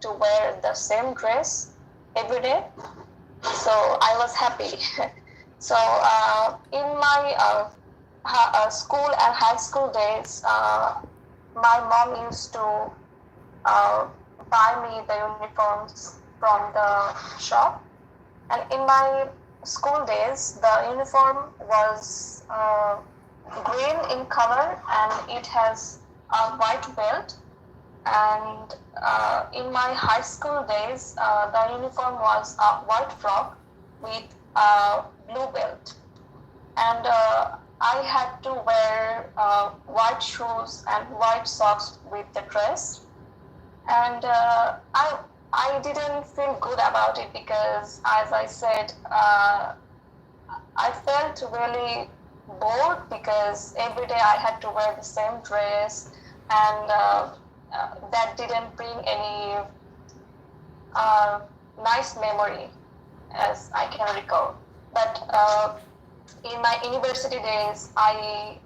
to wear the same dress every day. So I was happy. So in my school and high school days, my mom used to uh, buy me the uniforms from the shop. And in my school days, the uniform was green in color and it has a white belt. And in my high school days, the uniform was a white frock with a blue belt. And I had to wear white shoes and white socks with the dress. And I didn't feel good about it because, as I said, I felt really bored because every day I had to wear the same dress, and that didn't bring any nice memory as I can recall. But in my university days, I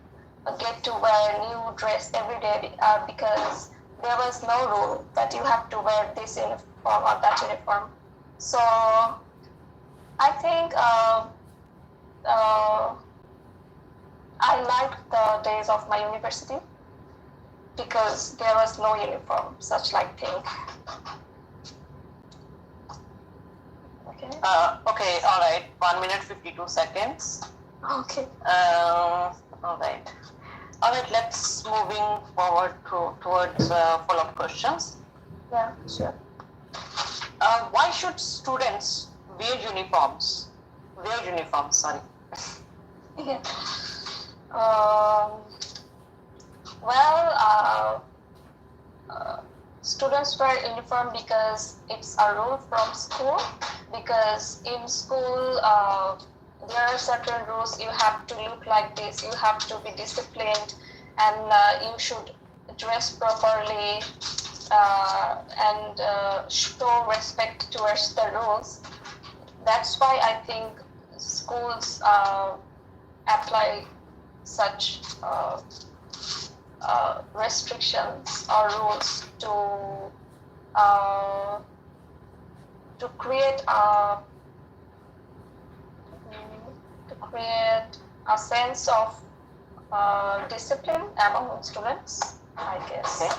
get to wear new dress every day because there was no rule that you have to wear this uniform or that uniform. So I think I liked the days of my university because there was no uniform, such like thing. Okay. Okay, all right. 1 minute 52 seconds. Okay. All right. All right, let's moving forward towards follow-up questions. Yeah, sure. Why should students wear uniforms? Sorry. Yeah. Well, students wear uniform because it's a rule from school. Because in school, there are certain rules. You have to look like this. You have to be disciplined, and you should dress properly and show respect towards the rules. That's why I think schools apply such restrictions or rules to create a sense of discipline among students, I guess. Okay.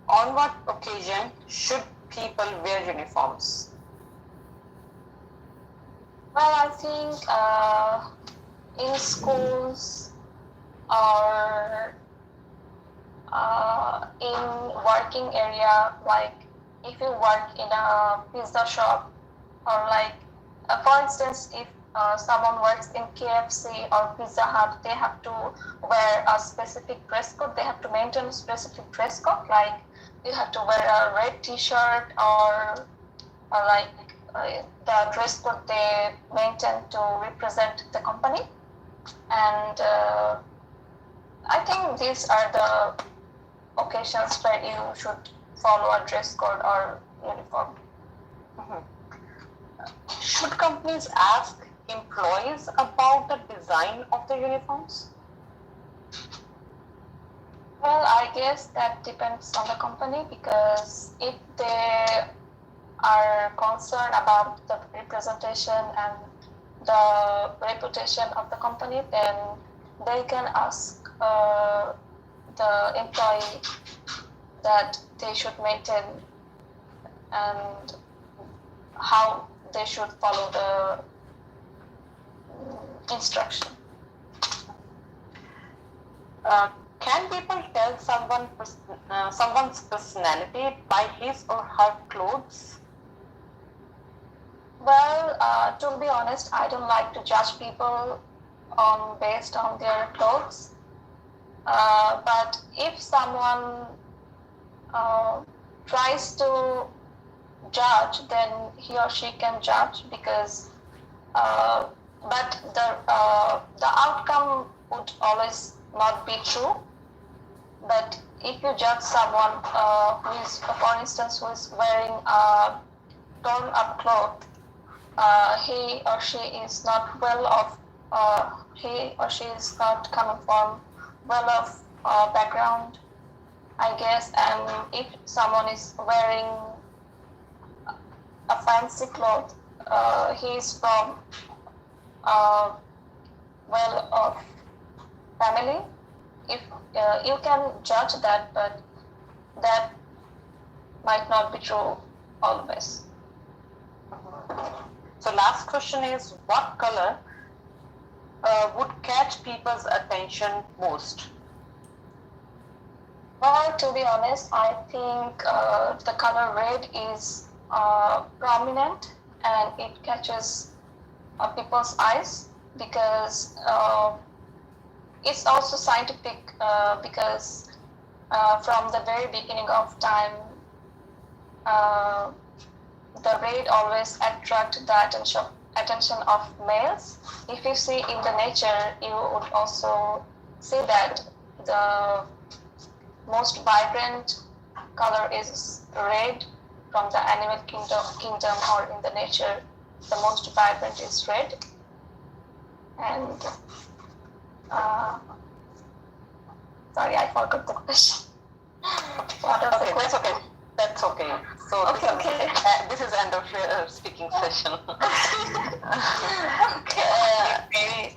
On what occasion should people wear uniforms? Well, I think in schools or in working area, like if you work in a pizza shop, or like for instance, if someone works in KFC or Pizza Hut, they have to wear a specific dress code. They have to maintain a specific dress code, like you have to wear a red t-shirt or like the dress code they maintain to represent the company. And I think these are the occasions where you should follow a dress code or uniform. Mm-hmm. Should companies ask employees about the design of the uniforms? Well, I guess that depends on the company, because if they are concerned about the representation and the reputation of the company, then they can ask the employee that they should maintain and how they should follow the instruction. Can people tell someone's personality by his or her clothes? Well, to be honest, I don't like to judge people based on their clothes. But if someone tries to judge, then he or she can judge, because but the outcome would always not be true. But if you judge someone who is, for instance, who is wearing a torn up cloth, he or she is not well off, he or she is not coming from well off background, I guess. And if someone is wearing a fancy cloth. He is from a well-off family. If you can judge that, but that might not be true always. So last question is, what color would catch people's attention most? Well, to be honest, I think the color red is prominent and it catches people's eyes because it's also scientific because from the very beginning of time, the red always attract the attention of males. If you see in the nature, you would also see that the most vibrant color is red from the animal kingdom or in the nature. The most vibrant is red. And sorry, I forgot the question. What was the question? Okay. That's okay. So Okay. This is end of your speaking session. Okay.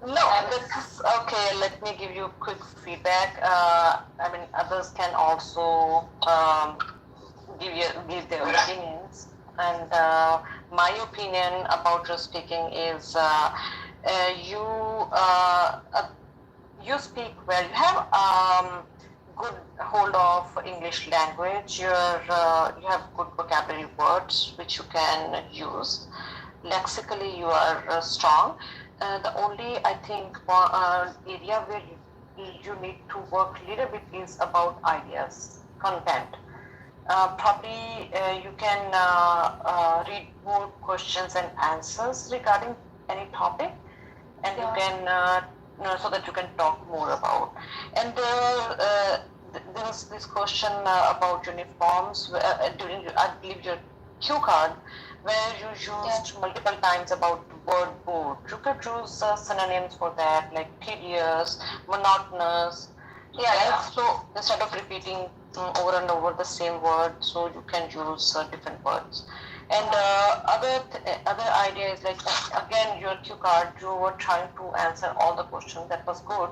No, that's okay. Let me give you quick feedback. I mean, others can also give their opinions. And my opinion about your speaking is you speak well. You have good hold of English language. You have good vocabulary words which you can use. Lexically, you are strong. The only, I think, area where you need to work a little bit is about ideas, content. Probably you can read more questions and answers regarding any topic, and you can so that you can talk more about. And there was this question about uniforms during, I believe, your cue card, where you used multiple times about word bored. You could use synonyms for that, like tedious, monotonous. Yeah. So instead of repeating over and over the same word, so you can use different words. And other idea is like, again, your cue card, you were trying to answer all the questions. That was good.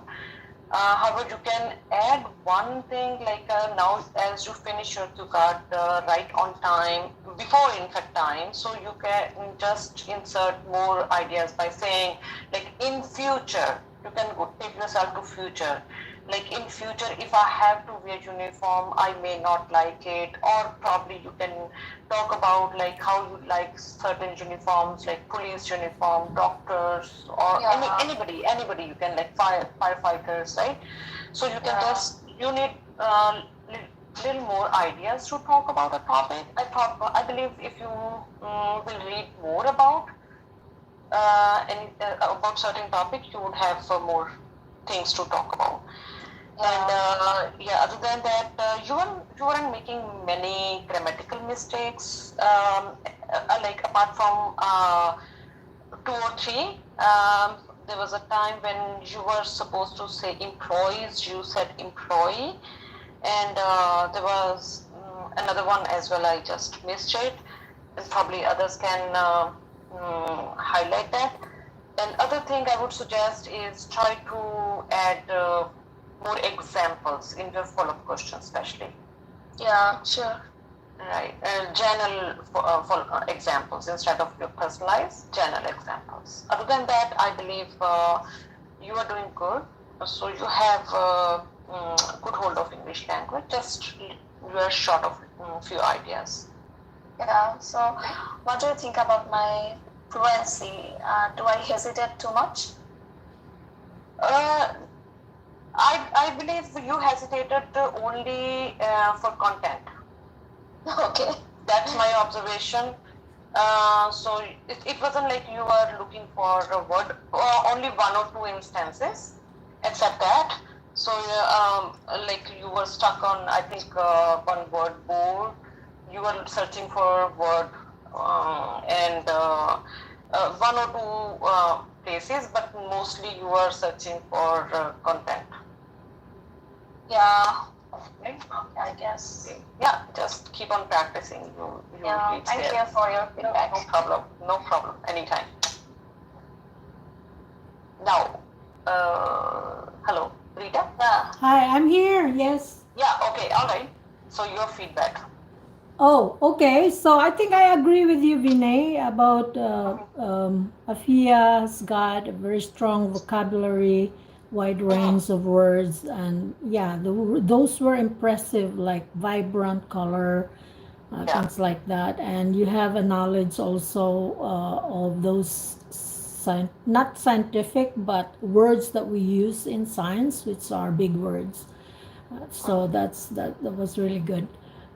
However, you can add one thing, like now as you finish your cue card right on time, before in fact time, so you can just insert more ideas by saying, like, in future, you can go take yourself to future. Like, in future, if I have to wear uniform, I may not like it. Or probably you can talk about like how you like certain uniforms, like police uniform, doctors, or anybody. You can like firefighters, right? So you can you need little more ideas to talk about a topic. I believe if you will read more about about certain topic, you would have more things to talk about. And other than that, you weren't making many grammatical mistakes, like apart from 2 or 3. There was a time when you were supposed to say employees, you said employee, and there was another one as well. I just missed it, and probably others can highlight that. And other thing I would suggest is try to add more examples in your follow-up question, especially. Yeah, sure. Right, general examples instead of your personalized general examples. Other than that, I believe you are doing good. So you have good hold of English language. Just you are short of a few ideas. Yeah. So, what do you think about my fluency? Do I hesitate too much? I believe you hesitated only for content. Okay. That's my observation. So it wasn't like you were looking for a word, only 1 or 2 instances, except that. So like you were stuck on, I think, one word board. You were searching for a word and 1 or 2 places, but mostly you were searching for content. Yeah. Okay? I guess. Yeah, just keep on practicing. You Yeah, reach thank there. you for your feedback. No problem. No problem. Anytime. Now, hello, Rita? Yeah. Hi, I'm here. Yes. Yeah, okay, all right. So your feedback. Oh, okay. So I think I agree with you, Vinay, about Afia's got a very strong vocabulary, wide range of words, and yeah, those were impressive, like vibrant color, Yeah. things like that. And you have a knowledge also of those not scientific, but words that we use in science, which are big words. So that was really good.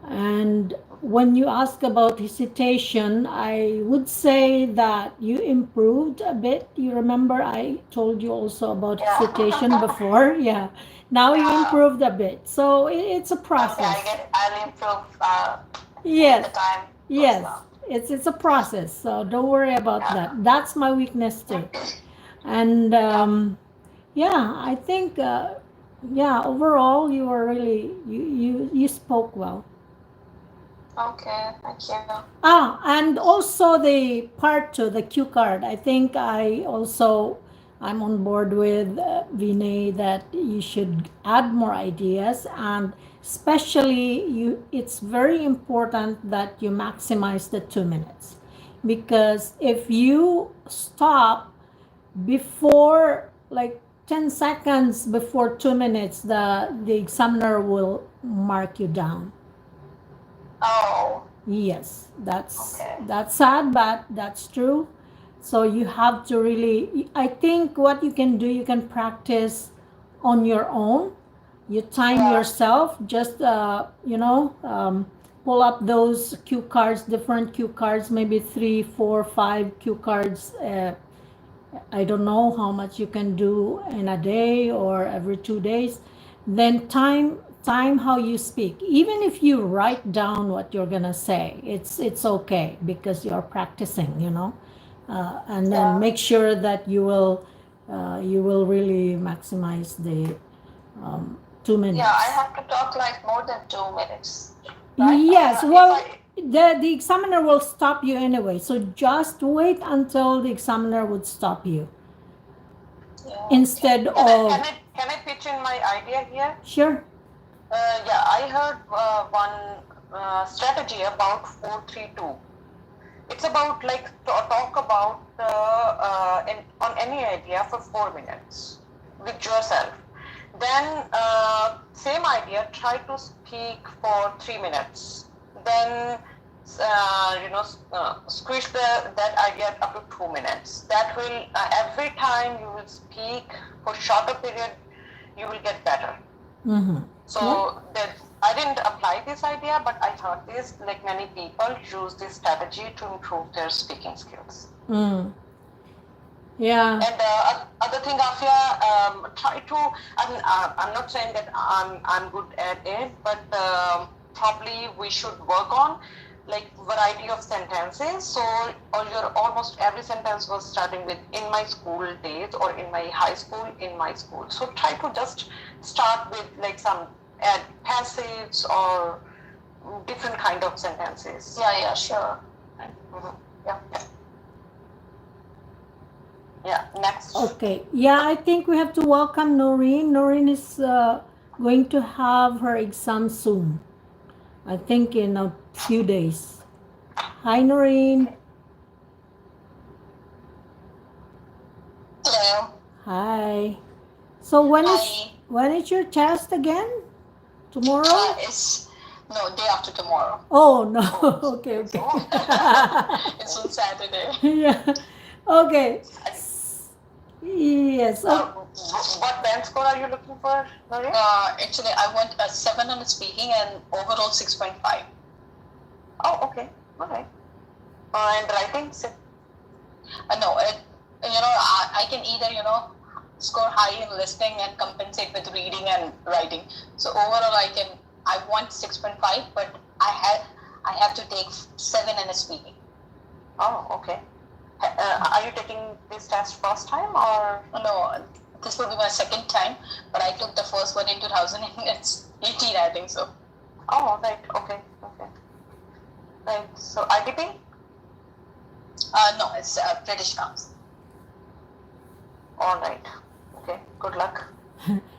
And when you ask about hesitation, I would say that you improved a bit. You remember I told you also about Yeah. hesitation before? Yeah. Now you Yeah. improved a bit. So it's a Okay, process. I'll improve with the Yes. time goes Yes. now. It's a process. So don't worry about Yeah. that. That's my weakness too. And yeah, I think yeah, overall you were really you spoke well. Okay, thank you. And also the part two, the cue card. I think I'm on board with Vinay that you should add more ideas, and especially it's very important that you maximize the 2 minutes, because if you stop before like 10 seconds before 2 minutes, the examiner will mark you down. Oh, Yes, okay. that's sad, but that's true. So you have to really, I think what you can do, you can practice on your own. You time Yeah. yourself, just pull up those cue cards, different cue cards, maybe 3, 4, 5 cue cards. I don't know how much you can do in a day or every 2 days. Then time how you speak. Even if you write down what you're gonna say, it's okay because you're practicing. And then Yeah. make sure that you will really maximize the 2 minutes. Yeah, I have to talk like more than 2 minutes, right? Yes, If well, I, the examiner will stop you anyway. So just wait until the examiner would stop you yeah, instead Can I, of. can I pitch in my idea here? Sure. Yeah, I heard one strategy about 432. It's about like talk about on any idea for 4 minutes with yourself. Then same idea, try to speak for 3 minutes. Then squish that idea up to 2 minutes. That will every time you will speak for shorter period, you will get better. Mm-hmm. So that I didn't apply this idea, but I thought this, like many people use this strategy to improve their speaking skills. Yeah. And other thing, Afia, try to. I'm not saying that I'm good at it, but probably we should work on like variety of sentences. So, or your almost every sentence was starting with "in my school days" or "in my high school," "in my school." So try to just start with like some add passives or different kind of sentences. yeah, sure. Mm-hmm. Yeah. Yeah. Next. Okay. Yeah, I think we have to welcome Noreen. Noreen is going to have her exam soon. I think in a few days. Hi, Noreen. Hello. Hi. So Hi. when is your test again? Tomorrow? It's no day after tomorrow. Oh no. Okay. It's on Saturday. Yeah. Okay. Yes. What band score are you looking for, Noreen? Actually, I want a 7 on speaking and overall 6.5. Oh, okay. All right. And writing? No, I can either score high in listening and compensate with reading and writing. So overall, I want 6.5, but I have to take 7 in speaking. Oh, okay. Are you taking this test first time or? No, this will be my second time, but I took the first one in 2018, I think so. Oh, right. Okay. Right. So IDP? No, it's British Council. All right. Okay. Good luck.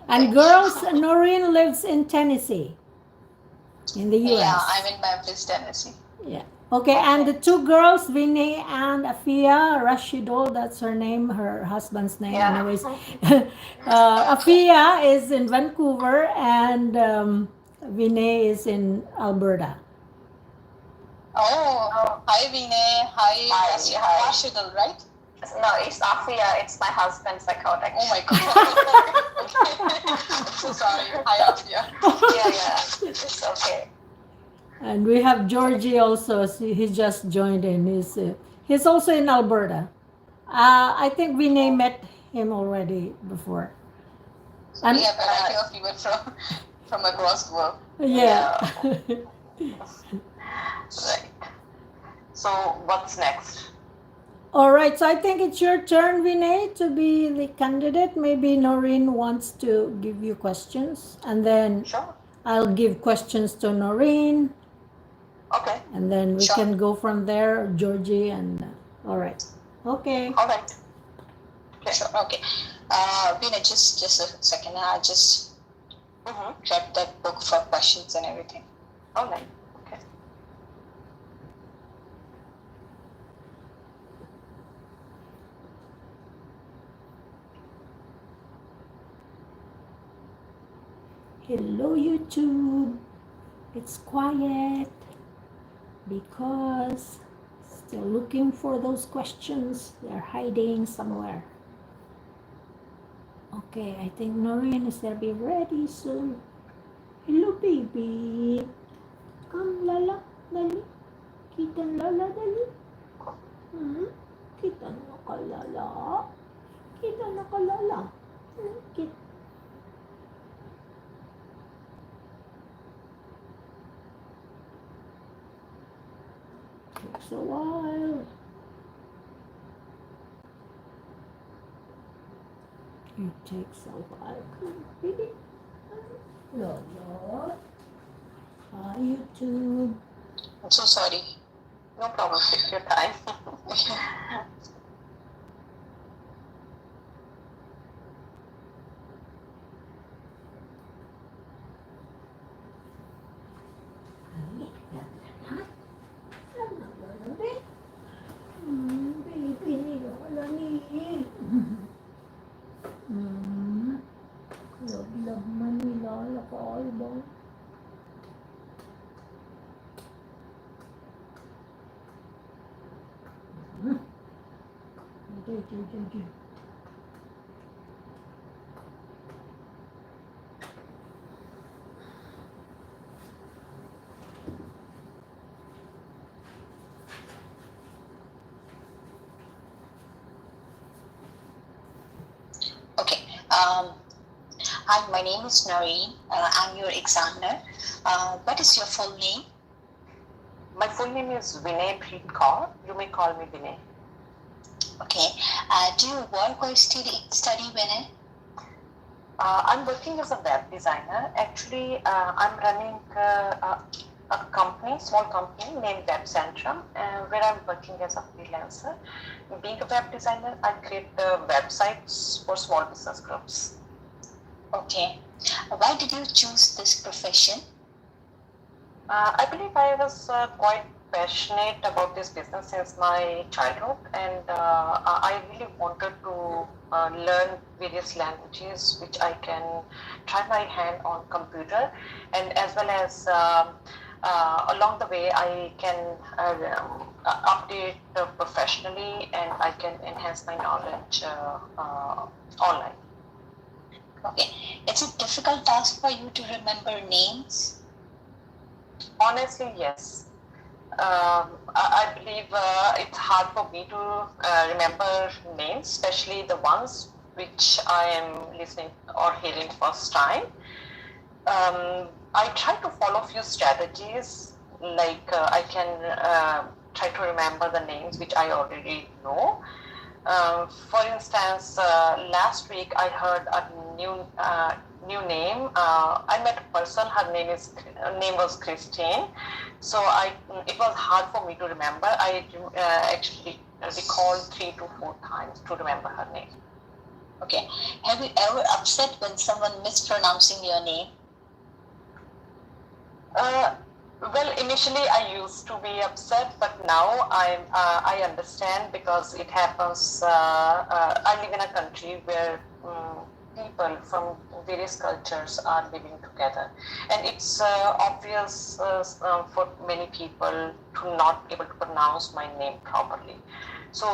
And girls, Noreen lives in Tennessee, in the US. Yeah, I'm in Memphis, Tennessee. Yeah. Okay, and the two girls, Vinay and Afia, Rashidol, that's her name, her husband's name. Yeah. Anyways, Afia is in Vancouver and Vinay is in Alberta. Oh, hi Vinay, hi Rashidul, right? No, it's Afia. It's my husband's account, actually. Oh my god. I'm so sorry. Hi Afia. Yeah, it's okay. And we have Georgie also. He just joined in. He's also in Alberta. I think Vinay met him already before. And we have a variety of people from across the world. Yeah. Right. So what's next? All right. So I think it's your turn, Vinay, to be the candidate. Maybe Noreen wants to give you questions, and then Sure. I'll give questions to Noreen. Okay. And then we can go from there, Georgie, and all right. Okay. All right. Okay. Sure. Okay. Vinay, just a second. I just grabbed that book for questions and everything. All right. Okay. Hello, YouTube. It's quiet because still looking for those questions. They're hiding somewhere. Okay, I think Noreen is gonna be ready soon. Hello, baby. Come, Lala, dali. Kita Lala, dali. Kita na ka, Lala. Kita na ka, Lala. Kita. Takes a while. It takes a while. Baby. Lala. Hi, YouTube. I'm so sorry. No problem. Take your time. Baby, wala ni. Love man nila, lakaibang. Okay. Hi, my name is Noreen. I'm your examiner. What is your full name? My full name is Vinay Kaur. You may call me Vinay. Okay. Do you work or study, Vinay? I'm working as a web designer. Actually, I'm running a company, small company named Web Centrum, where I'm working as a freelancer. Being a web designer, I create the websites for small business groups. Okay. Why did you choose this profession? I believe I was quite passionate about this business since my childhood, and I really wanted to learn various languages which I can try my hand on computer, and as well as along the way I can update professionally, and I can enhance my knowledge online. Okay. It's a difficult task for you to remember names? Honestly, yes. I believe it's hard for me to remember names, especially the ones which I am listening or hearing first time. I try to follow a few strategies, like I can try to remember the names which I already know. For instance, last week I heard a new name. I met a person. Her name was Christine. So it was hard for me to remember. I actually recalled 3 to 4 times to remember her name. Okay. Have you ever upset when someone mispronouncing your name? Well, initially I used to be upset, but now I understand because it happens. I live in a country where people from various cultures are living together, and it's obvious for many people to not able to pronounce my name properly. So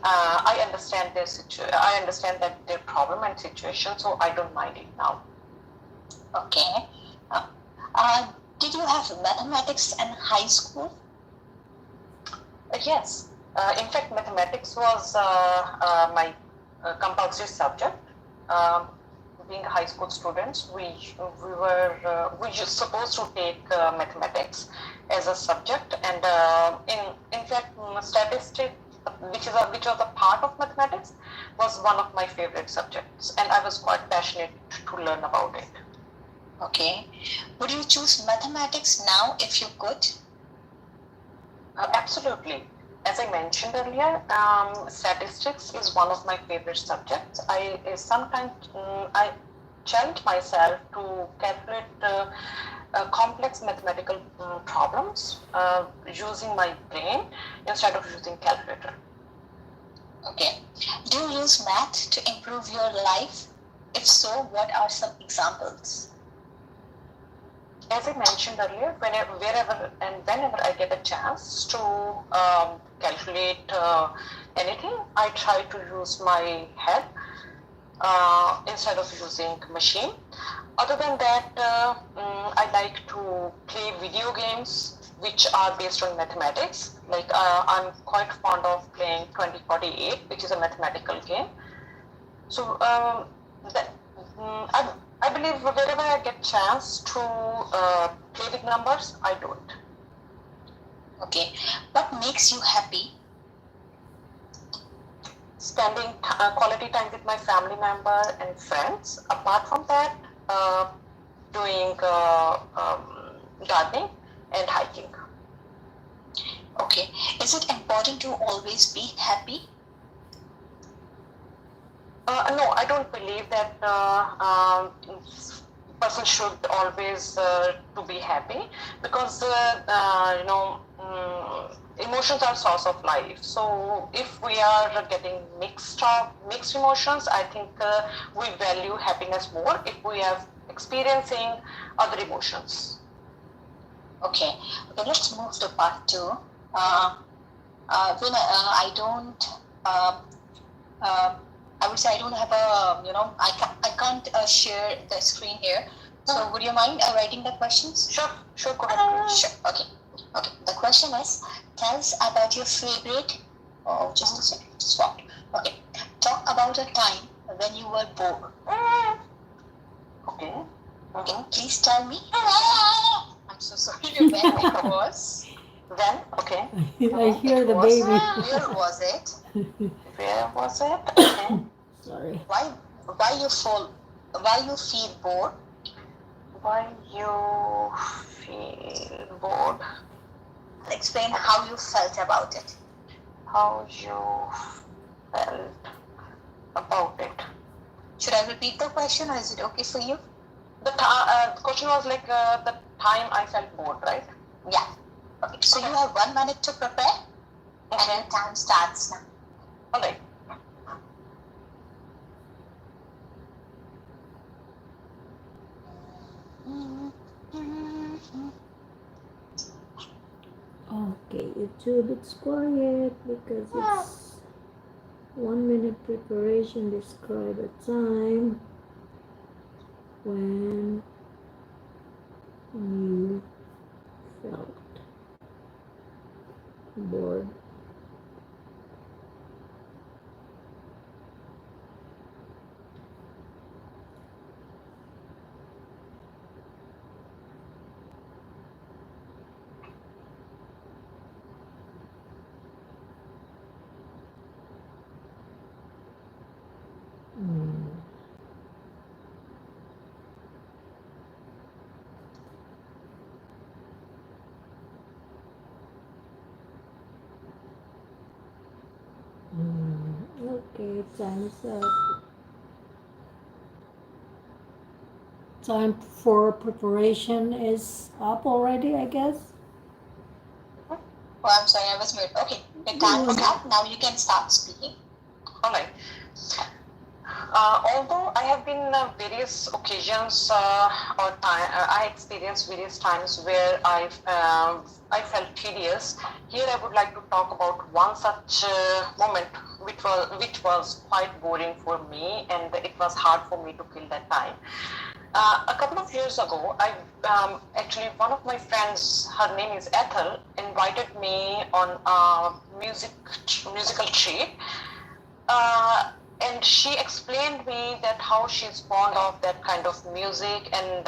I understand I understand that their problem and situation, so I don't mind it now. Okay. Uh, did you have mathematics in high school? Yes. In fact, mathematics was my compulsory subject. Being high school students, we were just supposed to take mathematics as a subject, and in fact, statistics, which was a part of mathematics, was one of my favorite subjects, and I was quite passionate to learn about it. Okay. Would you choose mathematics now if you could? Absolutely. As I mentioned earlier, statistics is one of my favorite subjects. I sometimes I challenge myself to calculate complex mathematical problems using my brain instead of using calculator. Okay. Do you use math to improve your life? If so, what are some examples? As I mentioned earlier, wherever and whenever I get a chance to calculate anything, I try to use my head instead of using machine. Other than that, I like to play video games which are based on mathematics. Like I'm quite fond of playing 2048, which is a mathematical game. So I believe wherever I get chance to play with numbers, I do it. Okay. What makes you happy? Spending quality time with my family member and friends. Apart from that, doing gardening and hiking. Okay. Is it important to always be happy? No, I don't believe that person should always to be happy, because emotions are source of life. So if we are getting mixed emotions, I think we value happiness more if we are experiencing other emotions. Okay. Okay. Let's move to part 2. Vinay, I don't. I would say I don't have a. I can't share the screen here. So would you mind writing the questions? Sure, go ahead. Sure. Okay. The question is, tell us about your favorite. Oh, just a second. Stop. Okay. Talk about a time when you were bored. Okay. Okay. Please tell me. I'm so sorry. When it was. Then, okay. I hear the baby. Where was it? Where was it? Okay. Sorry. Why you feel bored? Why you feel bored? Explain how you felt about it. How you felt about it? Should I repeat the question, or is it okay for you? The question was like the time I felt bored, right? Yeah. Okay. So you have 1 minute to prepare, and your time starts now. All right. Okay, YouTube, it's quiet because it's 1 minute preparation. Describe a time when you felt bored. exams. Time for preparation is up already, I guess. Oh, I'm sorry, I was muted. Okay, your time is up. Now you can start speaking. All right. Although I have been various occasions or time, I experienced various times where I felt tedious. Here I would like to talk about one such moment which was quite boring for me, and it was hard for me to kill that time. A couple of years ago, actually one of my friends, her name is Ethel, invited me on a musical trip. And she explained me that how she's fond of that kind of music, and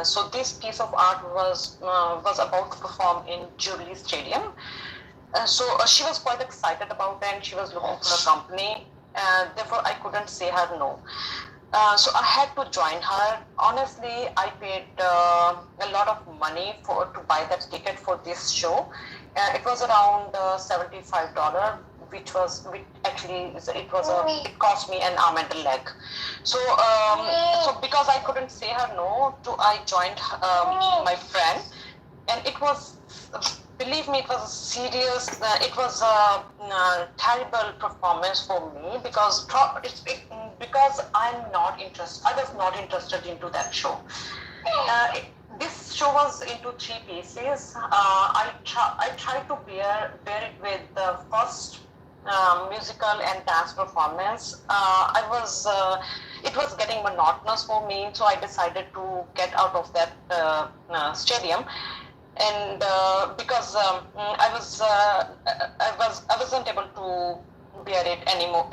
so this piece of art was about to perform in Jubilee Stadium. So she was quite excited about it, and she was looking for a company. Therefore, I couldn't say her no. So I had to join her. Honestly, I paid a lot of money to buy that ticket for this show. It was around $75, which it cost me an arm and a leg. So because I couldn't say her no, I joined my friend, and it was. Believe me, it was a serious. It was a terrible performance for me because I'm not interested. I was not interested into that show. This show was into 3 pieces. I tried to bear it with the first musical and dance performance. It was getting monotonous for me, so I decided to get out of that stadium. And because I wasn't able to bear it any more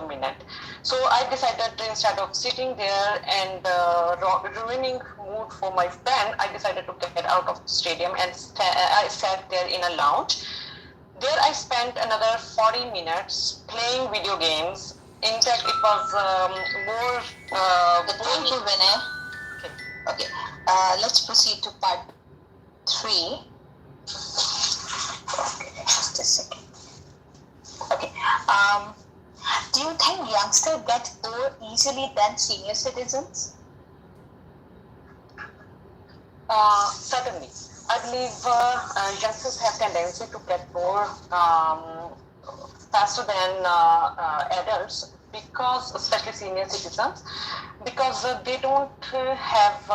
minute, so I decided instead of sitting there and ruining mood for my friend, I decided to get out of the stadium, and I sat there in a lounge. There I spent another 40 minutes playing video games. In fact, it was more. Thank you, Vinay. Okay, let's proceed to part 3. Okay, just a second. Okay. Do you think youngsters get bored easily than senior citizens? Certainly. I believe youngsters have tendency to get bored faster than adults, because, especially senior citizens, because they don't have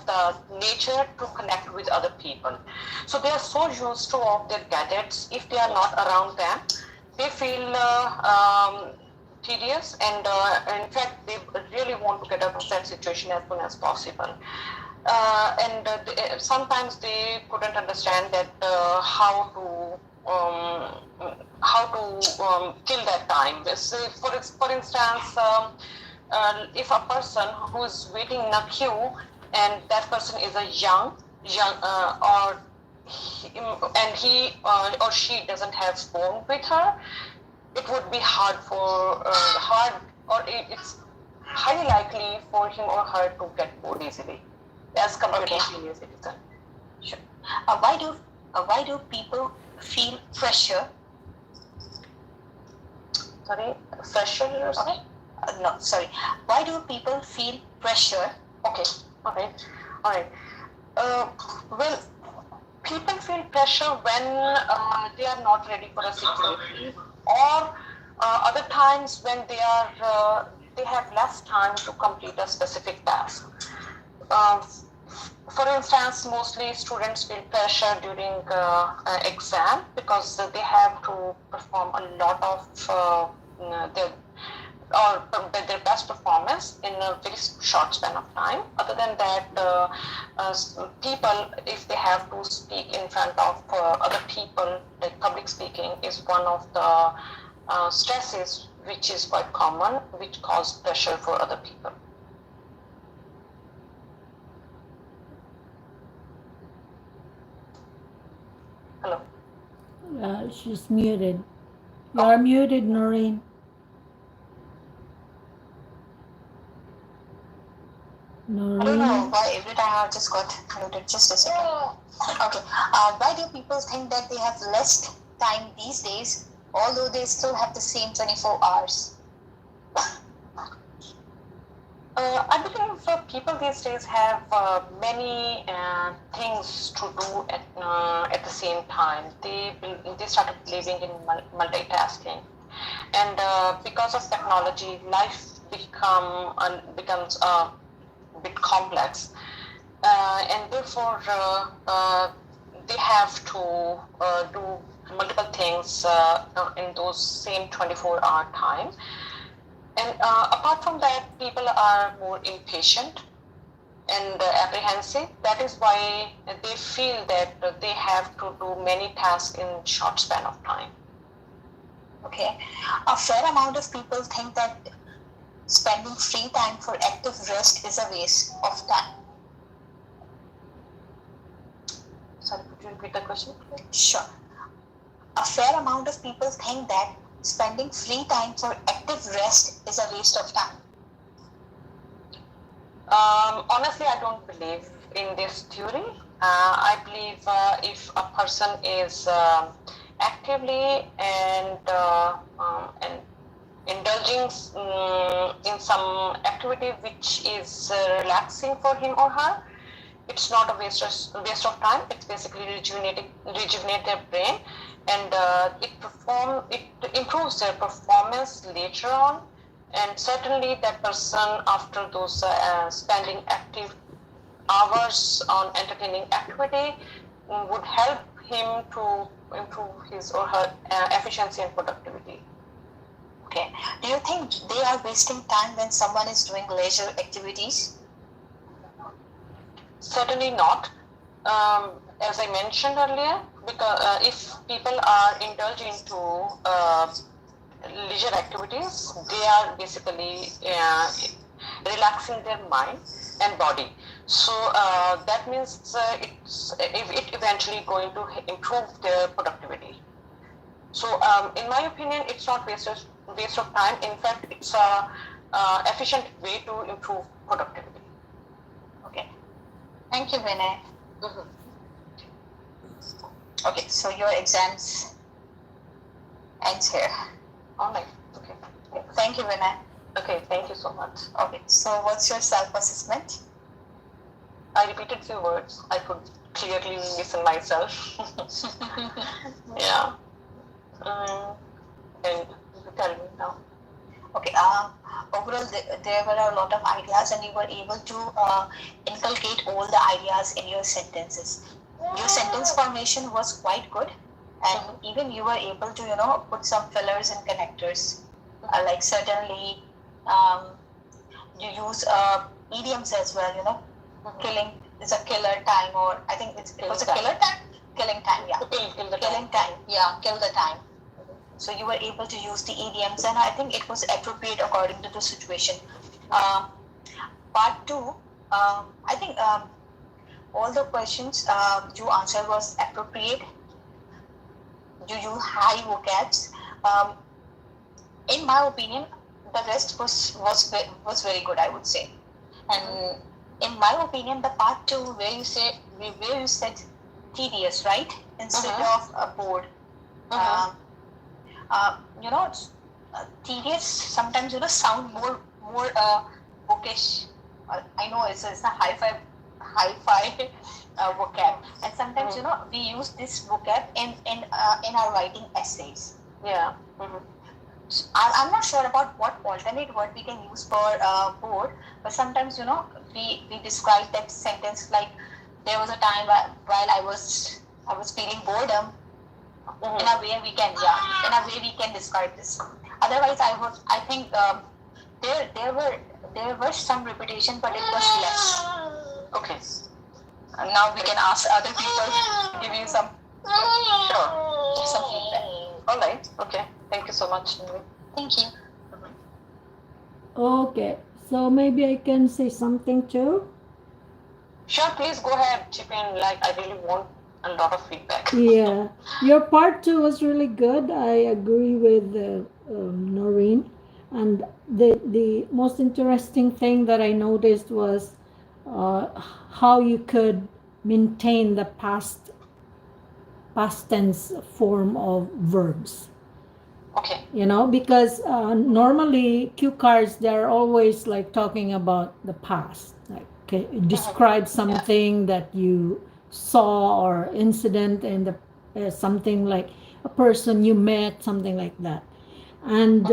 the nature to connect with other people. So they are so used to all their gadgets. If they are not around them, they feel tedious, and in fact, they really want to get out of that situation as soon as possible. Sometimes they couldn't understand that how to kill that time. Say, for instance, if a person who is waiting in a queue, and that person is a young he or she doesn't have phone with her, it would be it's highly likely for him or her to get bored easily as compared to senior citizen. Sure. Why do people feel pressure? Sorry, pressure you're saying? No, sorry. Why do people feel pressure? Okay, all right. Well, people feel pressure when they are not ready for a situation, or other times when they have less time to complete a specific task. For instance, mostly students feel pressure during exam because they have to perform a lot of their best performance in a very short span of time. Other than that, people, if they have to speak in front of other people, like public speaking is one of the stresses which is quite common, which cause pressure for other people. Hello. She's muted. You are muted, Noreen. I don't know why every time I just got muted. Just a second. Okay. Why do people think that they have less time these days although they still have the same 24 hours? I believe people these days have many things to do at the same time. They started believing in multitasking, and because of technology, life becomes a bit complex, and therefore they have to do multiple things in those same 24-hour time. And apart from that, people are more impatient and apprehensive. That is why they feel that they have to do many tasks in short span of time. Okay. A fair amount of people think that spending free time for active rest is a waste of time. Sorry, could you repeat the question? Sure. A fair amount of people think that spending free time for active rest is a waste of time. Honestly, I don't believe in this theory. I believe if a person is actively and indulging in some activity which is relaxing for him or her, it's not a waste of time. It's basically rejuvenate their brain, and it improves their performance later on. And certainly that person, after those spending active hours on entertaining activity, would help him to improve his or her efficiency and productivity. Okay. Do you think they are wasting time when someone is doing leisure activities? Certainly not. As I mentioned earlier, because if people are indulging into leisure activities, they are basically relaxing their mind and body. So that means it eventually going to improve their productivity. So in my opinion, it's not waste of time. In fact, it's a efficient way to improve productivity. Okay. Thank you, Vinay. Mm-hmm. Okay, so your exams ends here. All right. Okay. Thank you, Vinay. Okay. Thank you so much. Okay, so what's your self-assessment? I repeated few words. I could clearly listen myself. Yeah. And tell me now. Okay. Overall, there were a lot of ideas, and you were able to inculcate all the ideas in your sentences. Your sentence formation was quite good, and even you were able to, put some fillers and connectors. Like certainly, you use idioms as well. Killing is a killer time, or I think it was a killer time. Killing time, yeah. Killing time, yeah. Kill the time. So you were able to use the idioms, and I think it was appropriate according to the situation. Part two, I think all the questions you answered was appropriate. You use high vocabs. In my opinion, the rest was very good, I would say. And in my opinion, the part two where you said tedious, right, instead of bored. Tedious sometimes sound more bookish. I know it's a hi-fi vocab, and sometimes we use this vocab in our writing essays. Yeah. I'm not sure about what alternate word we can use for bored, but sometimes we describe that sentence like there was a time while I was feeling boredom. In a way we can describe this. Otherwise, I think there were some repetition, but it was less. Okay. And now we can ask other people to give you some feedback. All right. Okay. Thank you so much. Thank you. Okay, so maybe I can say something too. Sure, please go ahead, chip in. Like, I really want a lot of feedback. Yeah, your part two was really good. I agree with Noreen. And the most interesting thing that I noticed was how you could maintain the past tense form of verbs. because normally cue cards, they're always like talking about the past, like describe something that you saw or incident in the something like a person you met, something like that. And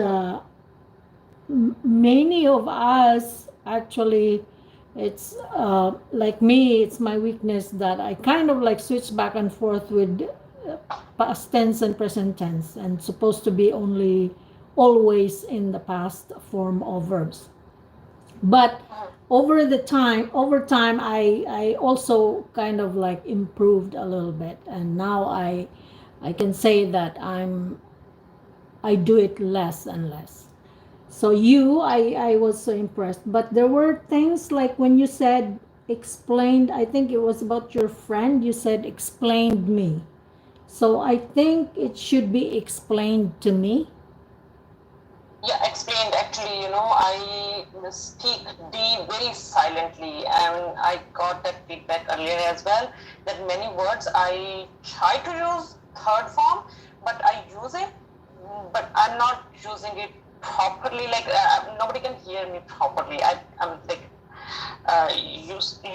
many of us actually, it's like me, it's my weakness that I kind of like switch back and forth with past tense and present tense, and supposed to be only always in the past form of verbs. But over time I also kind of like improved a little bit, and now I can say that I do it less and less. So I was so impressed. But there were things like when you said explained, I think it was about your friend, you said explained me. So I think it should be explained to me. Yeah, explained. Actually, I speak D very silently, and I got that feedback earlier as well, that many words I try to use third form, but I use it, but I'm not using it properly. Like nobody can hear me properly. I'm like used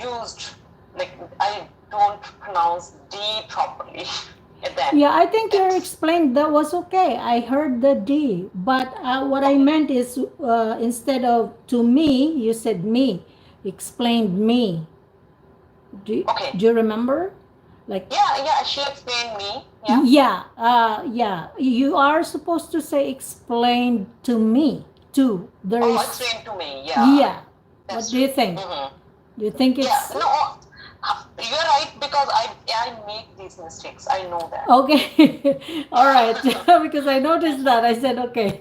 like I don't pronounce D properly. Yeah, I think you explained that was okay. I heard the D, but what I meant is instead of to me, you said me, explained me. Do you remember? Like yeah, she explained me. Yeah, you are supposed to say explained to me too. Explained to me. Yeah. What do you think? Do you think it's no? You're right, because I make these mistakes. I know that. Okay. All right. Because I noticed that. I said, okay.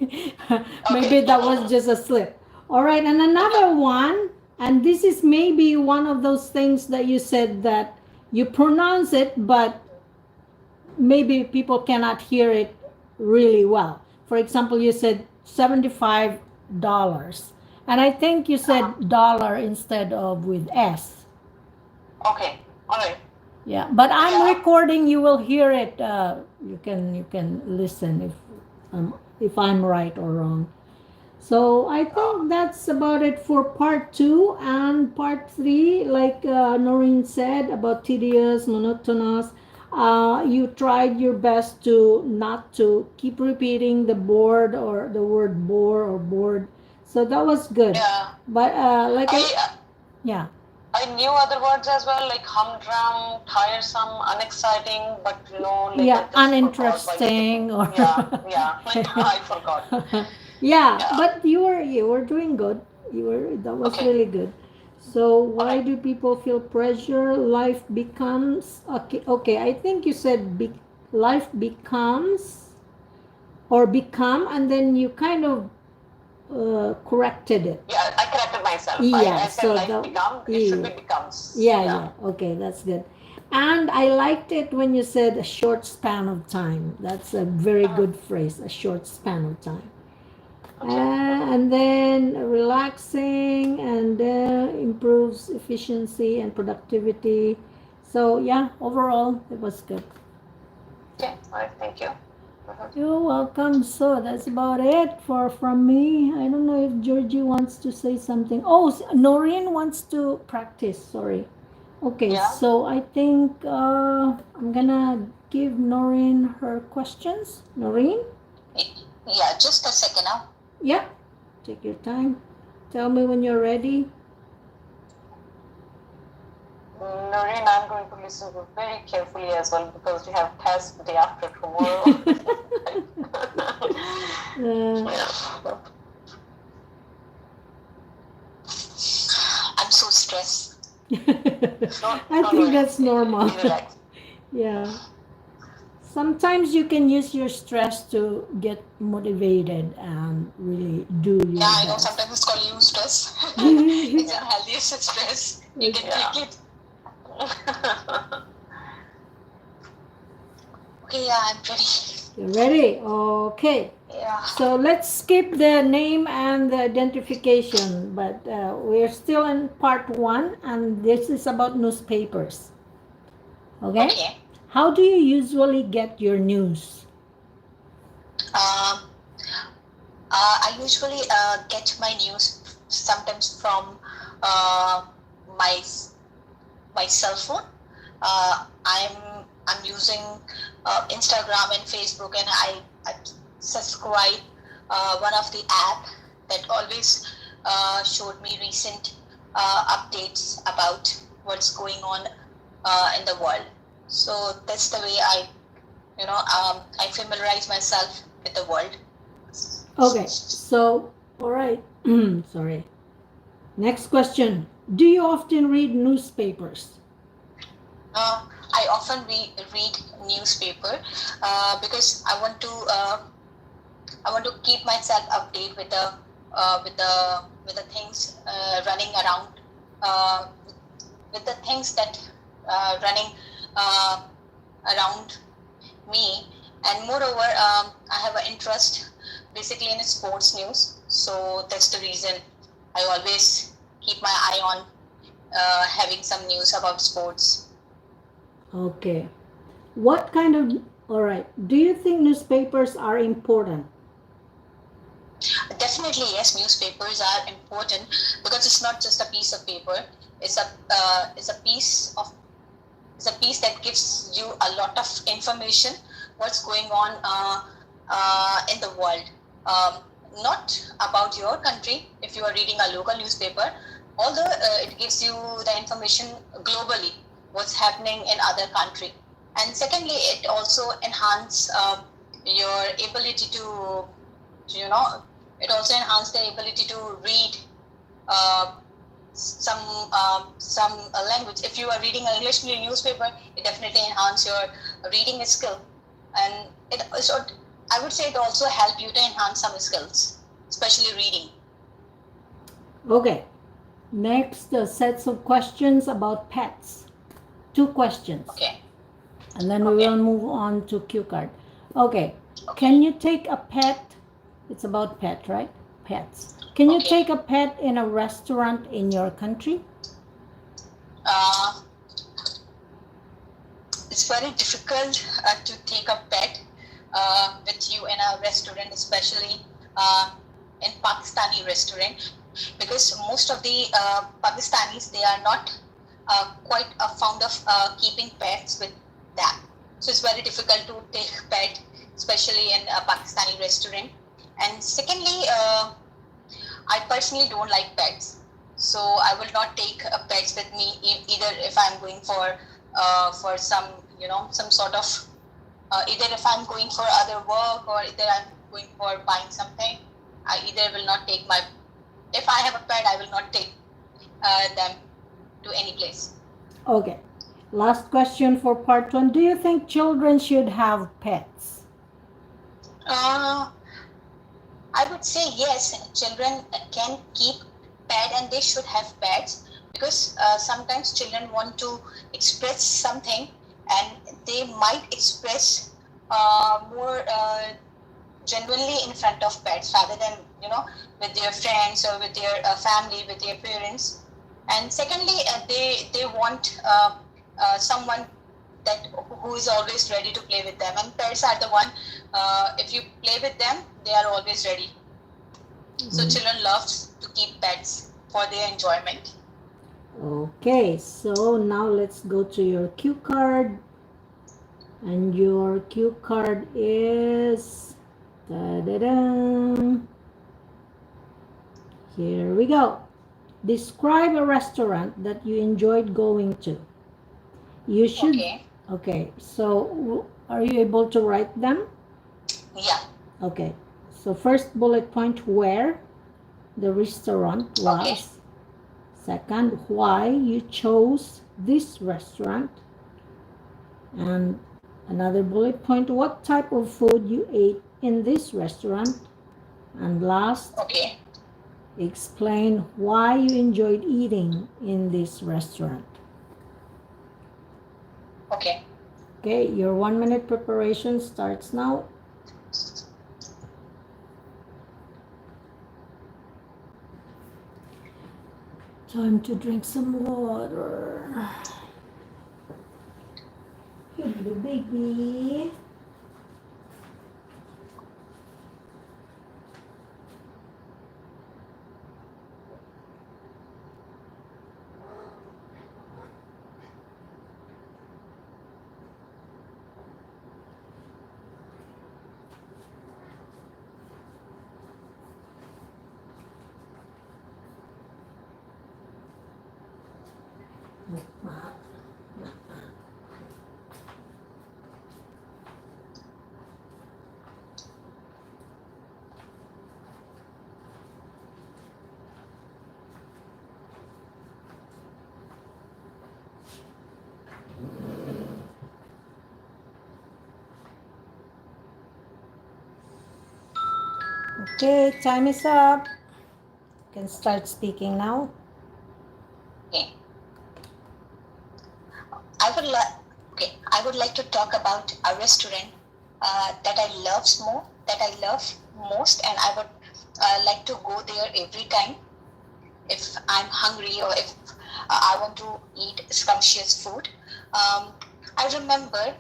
Maybe that was just a slip. All right. And another one, and this is maybe one of those things that you said that you pronounce it, but maybe people cannot hear it really well. For example, you said $75. And I think you said dollar instead of with S. Okay. All right. Yeah, but I'm recording. You will hear it. You can listen if I'm right or wrong. So I think that's about it for part 2 and part 3. Like Noreen said about tedious, monotonous. You tried your best to not to keep repeating the board or the word bore or board. So that was good. Yeah. But yeah. I knew other words as well, like humdrum, tiresome, unexciting, but like uninteresting or I forgot. But you were doing good. That was really good. So why do people feel pressure? Life becomes okay. I think you said life becomes or become, and then you kind of corrected it. Yeah, I corrected myself. I said it should be becomes. Yeah. Okay, that's good. And I liked it when you said a short span of time. That's a very good phrase, a short span of time. And then relaxing and improves efficiency and productivity. So yeah, overall it was good. Okay, all right, thank you. You're welcome. So that's about it from me. I don't know if Georgie wants to say something. Oh, Noreen wants to practice. Sorry. Okay, so I think I'm gonna give Noreen her questions. Noreen? Yeah, just a second now. Yeah, take your time. Tell me when you're ready. Noreen, I'm going to listen very carefully as well, because we have test the day after tomorrow. I'm so stressed. I think that's normal. Yeah. Sometimes you can use your stress to get motivated and really do your I know. best. Sometimes it's called eustress. It's unhealthy stress. You can take it. Okay, I'm ready. You're ready? Okay. Yeah. So let's skip the name and the identification, but we're still in part 1, and this is about newspapers. Okay? How do you usually get your news? I usually get my news sometimes from my my cell phone. I'm using Instagram and Facebook, and I subscribe one of the app that always showed me recent updates about what's going on in the world. So that's the way I familiarize myself with the world. Okay, so, all right. Sorry. Next question. Do you often read newspapers? I often read newspaper because I want to keep myself updated with the things running around, uh, with the things that running around me. And moreover, I have an interest basically in sports news, so that's the reason I always keep my eye on having some news about sports. Okay. What kind of, all right. Do you think newspapers are important? Definitely, yes. Newspapers are important because it's not just a piece of paper. It's a piece of it's a piece that gives you a lot of information what's going on in the world. Not about your country if you are reading a local newspaper, although it gives you the information globally what's happening in other country. And secondly, it also enhance your ability to you know it also enhance the ability to read uh, some language. If you are reading an English newspaper, it definitely enhance your reading skill, and I would say it also help you to enhance some skills, especially reading. Okay. Next, sets of questions about pets. 2 questions. Okay. And then we Okay. will move on to cue card. Okay. Can you take a pet? It's about pet, right? Pets. Can you Okay. take a pet in a restaurant in your country? It's very difficult to take a pet with you in a restaurant, especially in Pakistani restaurant, because most of the Pakistanis, they are not quite fond of keeping pets with them. So it's very difficult to take pet, especially in a Pakistani restaurant. And secondly, I personally don't like pets, so I will not take pets with me either if I'm going for some sort of either if I'm going for other work or either I'm going for buying something. I either will not take my if I have a pet, I will not take them to any place. Okay. Last question for part 1. Do you think children should have pets? I would say yes, children can keep pet and they should have pets because sometimes children want to express something and they might express more genuinely in front of pets rather than with their friends or with their family, with their parents. And secondly, they want someone that who is always ready to play with them, and pets are the one, if you play with them, they are always ready. So children love to keep pets for their enjoyment. Okay, so now let's go to your cue card. And your cue card is, da-da-da. Here we go. Describe a restaurant that you enjoyed going to. You should. Okay, so are you able to write them? Yeah. Okay, so first bullet point, where the restaurant was. Okay. Second, why you chose this restaurant. And another bullet point, what type of food you ate in this restaurant. And last, Okay. explain why you enjoyed eating in this restaurant. Okay. Okay, your 1 minute preparation starts now. Time to drink some water. Hello, baby. Okay, time is up. You can start speaking now. Okay. I would like I would like to talk about a restaurant that I love most, and I would like to go there every time if I'm hungry or if I want to eat scrumptious food. I remember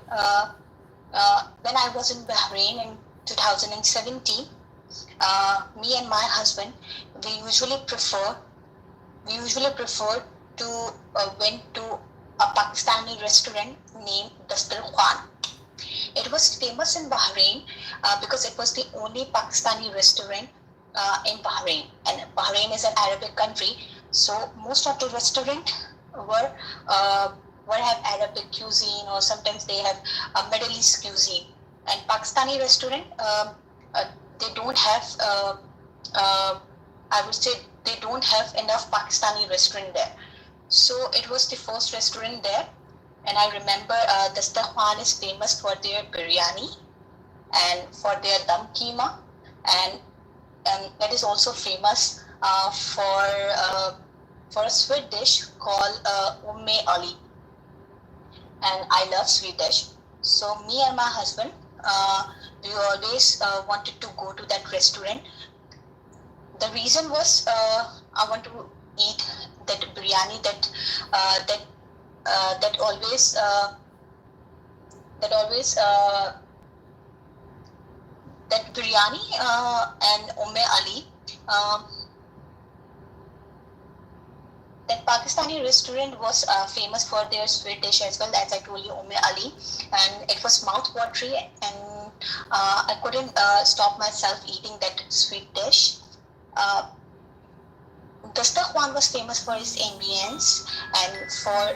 when I was in Bahrain in 2017. Me and my husband, we usually prefer to went to a Pakistani restaurant named Dastarkhan. It was famous in Bahrain because it was the only Pakistani restaurant in Bahrain, and Bahrain is an Arabic country, so most of the restaurant were uh, have Arabic cuisine, or sometimes they have a Middle East cuisine. And Pakistani restaurant, uh, they don't have. I would say they don't have enough Pakistani restaurant there. So it was the first restaurant there, and I remember Dastarkhan is famous for their biryani and for their dum keema, and it is also famous for a sweet dish called Umme Ali, and I love sweet dish. So me and my husband, we always wanted to go to that restaurant. The reason was I want to eat that biryani uh, that that always that biryani and Umme Ali. Um, that Pakistani restaurant was famous for their sweet dish as well, as I told you, Umme Ali, and it was mouth-watering, and I couldn't stop myself eating that sweet dish. Uh, Dastakwan was famous for its ambience and for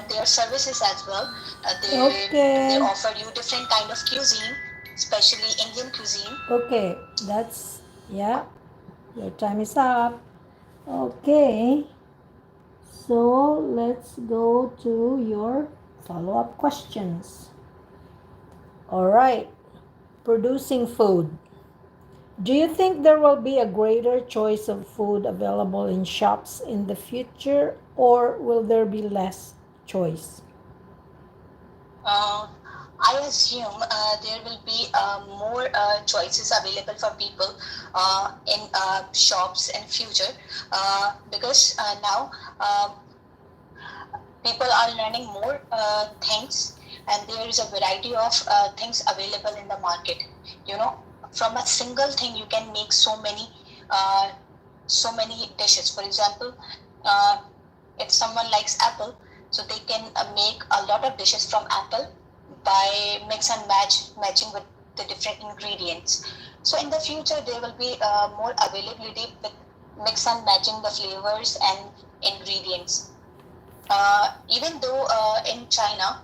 their services as well. They Okay. offer you different kind of cuisine, especially Indian cuisine. Okay, that's, yeah, your time is up. Okay, so let's go to your follow-up questions. All right, producing food. Do you think there will be a greater choice of food available in shops in the future, or will there be less choice? Uh, I assume there will be more choices available for people in shops in future because now people are learning more things, and there is a variety of things available in the market. You know, from a single thing you can make uh, so many dishes. For example, uh, if someone likes apple, so they can make a lot of dishes from apple by mix and matching with the different ingredients. So in the future there will be more availability with mix and matching the flavors and ingredients. Even though in China,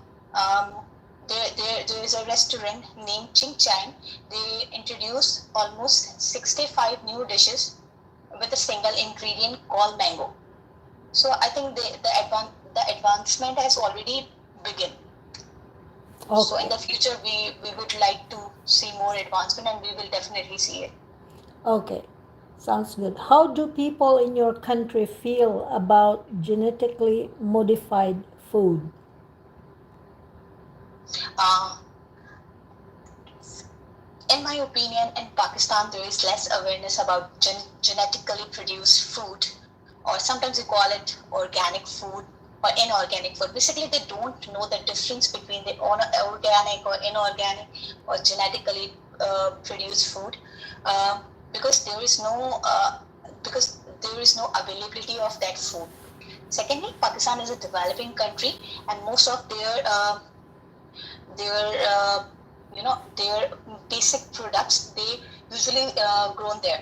there is a restaurant named Ching Chang. They introduced almost 65 new dishes with a single ingredient called mango. So I think the advancement has already begun. So in Okay. the future, we would like to see more advancement, and we will definitely see it. Okay, sounds good. How do people in your country feel about genetically modified food? Uh, in my opinion, in Pakistan, there is less awareness about genetically produced food, or sometimes we call it organic food or inorganic food. Basically, they don't know the difference between the organic or inorganic or genetically produced food uh, because because there is no availability of that food. Secondly, Pakistan is a developing country, and most of their their basic products, they usually grown there,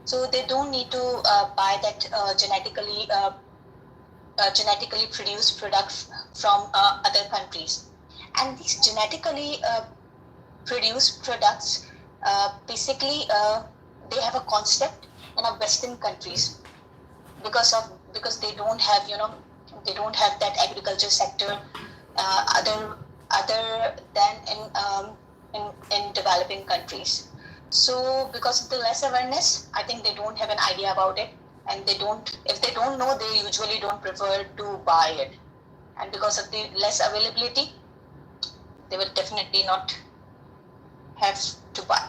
so they don't need to buy that genetically produced products from other countries. And these genetically produced products basically they have a concept in our Western countries because they don't have that agriculture sector other than in developing countries. So because of the less awareness, I think they don't have an idea about it, and if they don't know, they usually don't prefer to buy it. And because of the less availability, they will definitely not have to buy.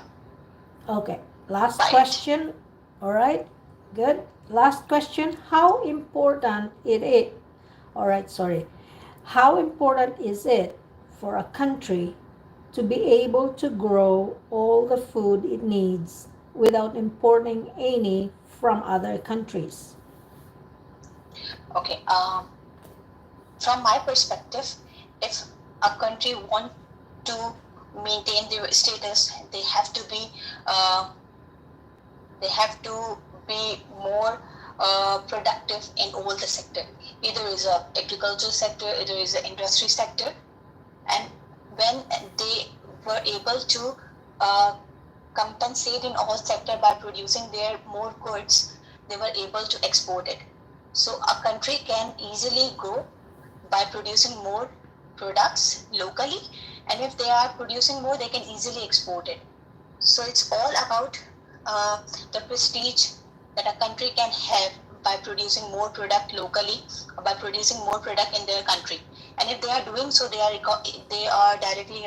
Okay, last Right. question. All right, good. Last question. How important it is? All right, sorry. How important is it for a country to be able to grow all the food it needs without importing any from other countries? Okay. From my perspective, if a country want to maintain their status, uh, they have to be more productive in all the sector. Either is a agricultural sector, either is the industry sector, and when they were able to uh, compensate in all sector by producing their more goods, they were able to export it. So a country can easily grow by producing more products locally, and if they are producing more, they can easily export it. So it's all about the prestige that a country can have by producing more product locally, or by producing more product in their country. And if they are doing so, they are directly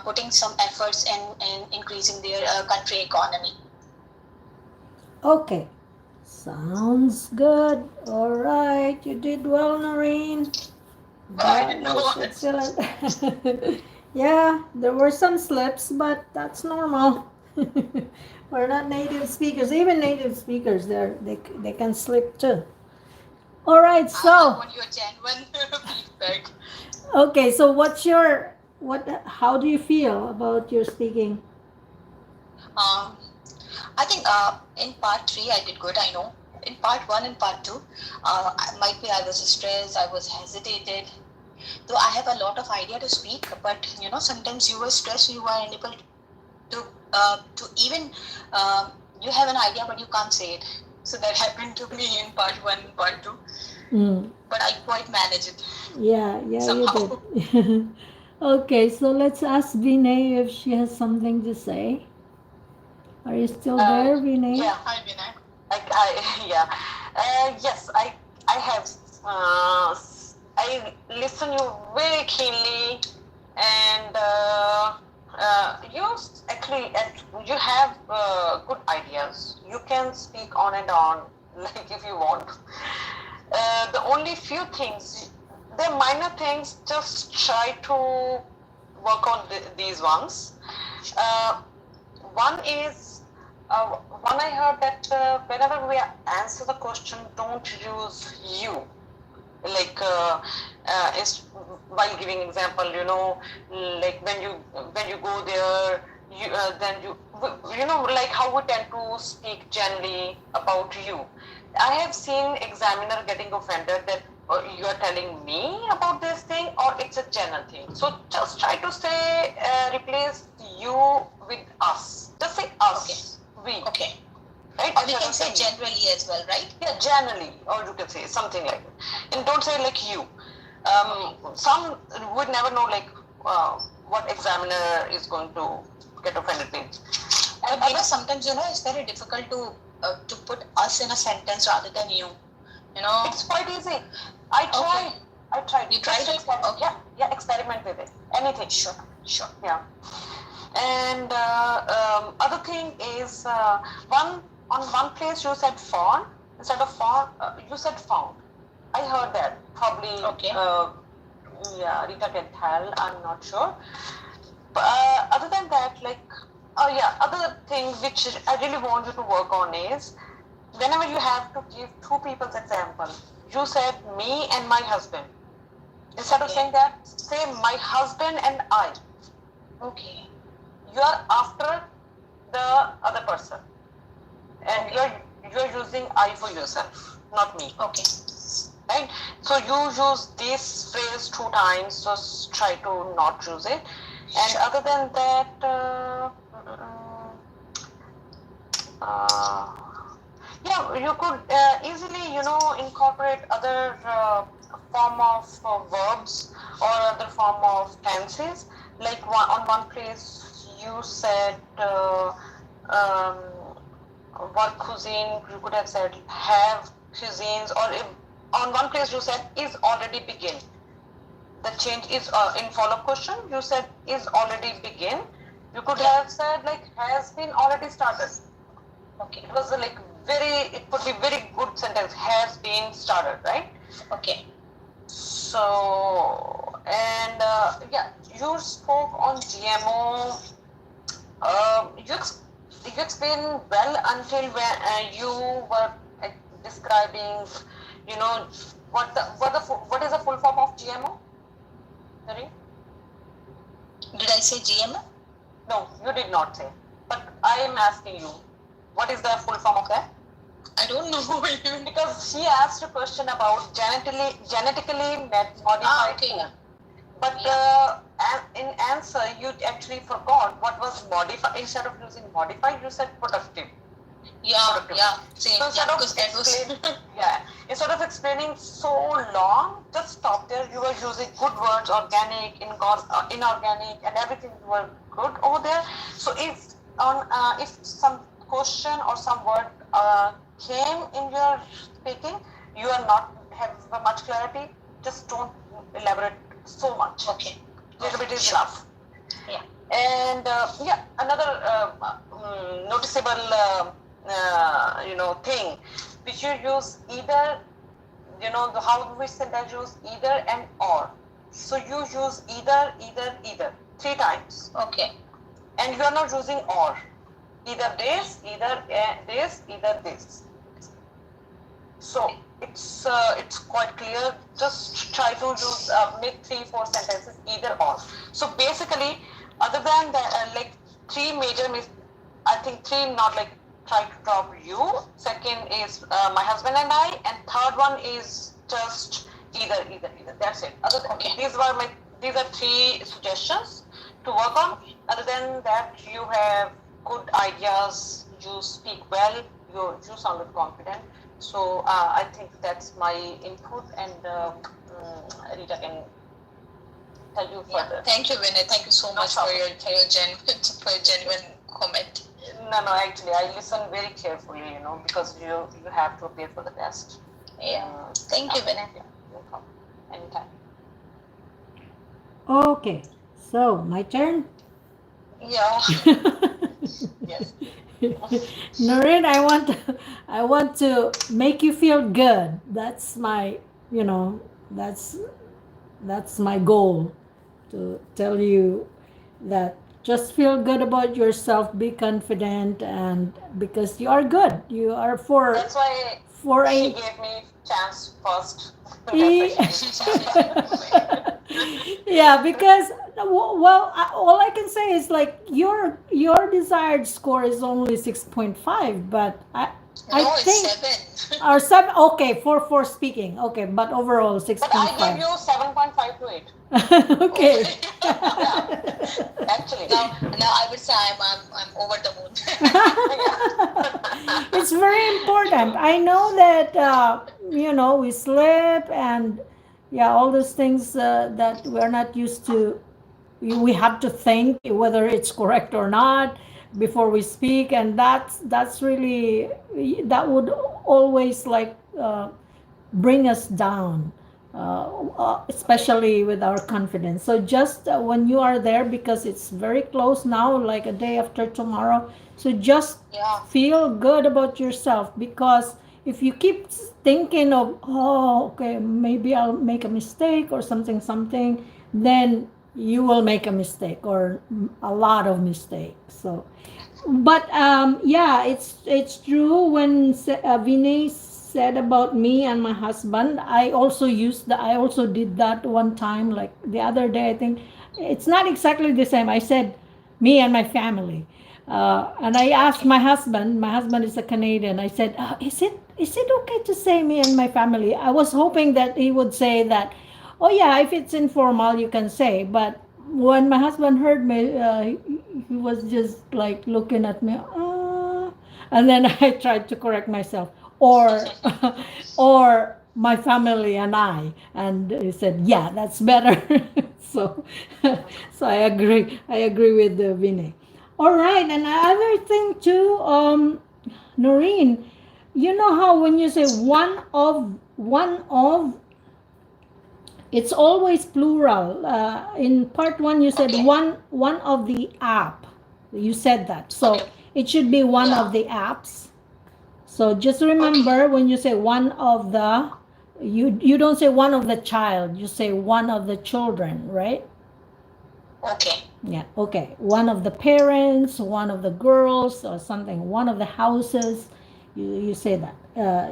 putting some efforts in increasing their country economy. Okay, sounds good. All right, you did well, Noreen. That was excellent. Yeah, there were some slips, but that's normal. We're not native speakers. Even native speakers, they can slip too. All right, I so want your genuine feedback. okay, so what's your what? How do you feel about your speaking? Um, I think in part three I did good. I know. In part one and part two, might be I was stressed, I was hesitated. Though I have a lot of idea to speak, but sometimes you were stressed, you are unable to even you have an idea, but you can't say it. So that happened to me in part one and part two. Mm, But I quite managed it yeah, you somehow. did. Okay, so let's ask Vinay if she has something to say. Are you still there, Vinay? Yeah, Hi, Vinay. yeah. Yes, I have. I listen you very keenly, and you actually you have good ideas. You can speak on and on, like if you want. The only few things, they're minor things. Just try to work on these ones. Uh, One is, one I heard that whenever we answer the question, don't use you. Like is while giving example, like when you go there, then like how we tend to speak generally about you. I have seen examiner getting offended that you are telling me about this thing, or it's a general thing. So just try to say replace you with us. Just say us. Okay. We. Okay. Right? Or we can say generally as well, right? Yeah, generally, or you can say something like that. And don't say like you. Some would never know like what examiner is going to get offended with. And sometimes it's very difficult to put us in a sentence rather than you. It's quite easy. I tried. Okay. I tried. You tried it? Okay. Yeah, experiment with it. Anything. Sure. Yeah. And other thing is on one place you said fawn instead of fawn, you said found. I heard that. Probably. Okay. Yeah, Rita can tell. I'm not sure. But other than that, like, oh yeah, other thing which I really want you to work on is whenever you have to give two people's example, you said me and my husband. Instead of saying that, say my husband and I. Okay. You are after the other person, and you're using I for yourself, not me. Okay. Right? So you use this phrase 2 times, so try to not use it. And other than that, yeah, you could easily, incorporate other form of verbs or other form of tenses. Like on one place, you said um, what cuisine, you could have said have cuisines, or if on one place you said is already begin. The change is in follow-up question, you said is already begin. You could have said like has been already started. Okay. It was like it could be very good sentence, has been started, right? Okay. So, and yeah, you spoke on GMO. You explained well until when you were describing, you know, what is the full form of GMO? Sorry? Did I say GMO? No, you did not say. But I am asking you, what is the full form of that? I don't know. Because she asked a question about genetically modified okay. food. But in answer, you actually forgot what was modified. Instead of using modified, you said productive. Yeah, yeah. Same. So Yeah, because that was instead of explaining so long, just stop there. You were using good words, organic, inorganic, and everything were good over there. So if some question or some word came in your speaking, you are not have much clarity. Just don't elaborate so much. okay. Little bit is enough. Yeah. And yeah, another noticeable thing which you use either, how we sentence use either and or. So you use either 3 times. Okay. And you are not using or. Either this, either this, either this. So it's quite clear. Just try to use make 3-4 sentences either or. So basically, other than that, like 3 major I think 3 not like try to drop you. Second is my husband and I, and third one is just either. That's it. Okay. These are 3 suggestions to work on. Other than that, you have good ideas. You speak well. You sounded confident. So I think that's my input, and Rita can tell you further. Thank you, Vinay. Thank you so much for your genuine comment. No, actually, I listen very carefully, because you have to prepare for the test. Yeah. Thank you, Vinay. Yeah, no problem. Anytime. Okay, so my turn. Yeah. Yes. Noreen, I want to make you feel good. That's my, that's my goal, to tell you that just feel good about yourself, be confident, and because you are good, you are That's why for she a gave me chance first. E- yeah, because well, all I can say is like your desired score is only 6.5, but I No, think it's 7. or 7. Okay, for speaking. Okay, but overall But I gave 6.5. you 7.5 to 8. Okay. Yeah, actually. Now I would say I'm over the moon. It's very important. I know that we sleep and yeah, all those things that we're not used to. We have to think whether it's correct or not before we speak, and that's really, that would always like bring us down, especially with our confidence. So just when you are there, because it's very close now, like a day after tomorrow, so just Yeah. feel good about yourself, because if you keep thinking of, oh, okay, maybe I'll make a mistake or something, then you will make a mistake or a lot of mistakes. So but yeah, it's true when Vinay said about me and my husband. I also did that one time, like the other day. I think it's not exactly the same. I said me and my family, and I asked my husband. My husband is a Canadian. I said, is it okay to say me and my family? I was hoping that he would say that, oh yeah, if it's informal you can say. But when my husband heard me, he was just like looking at me, and then I tried to correct myself, or or my family and I, and he said, yeah, that's better. so so I agree with Vinay. All right, and another thing too, Noreen, you know how when you say one of, it's always plural. In part one, you said Okay. one of the app. You said that, so Okay. it should be one Yeah. of the apps. So just Okay. remember when you say one of the, you don't say one of the child. You say one of the children, right? Okay. Yeah, okay. One of the parents, one of the girls, or something. One of the houses. You say that.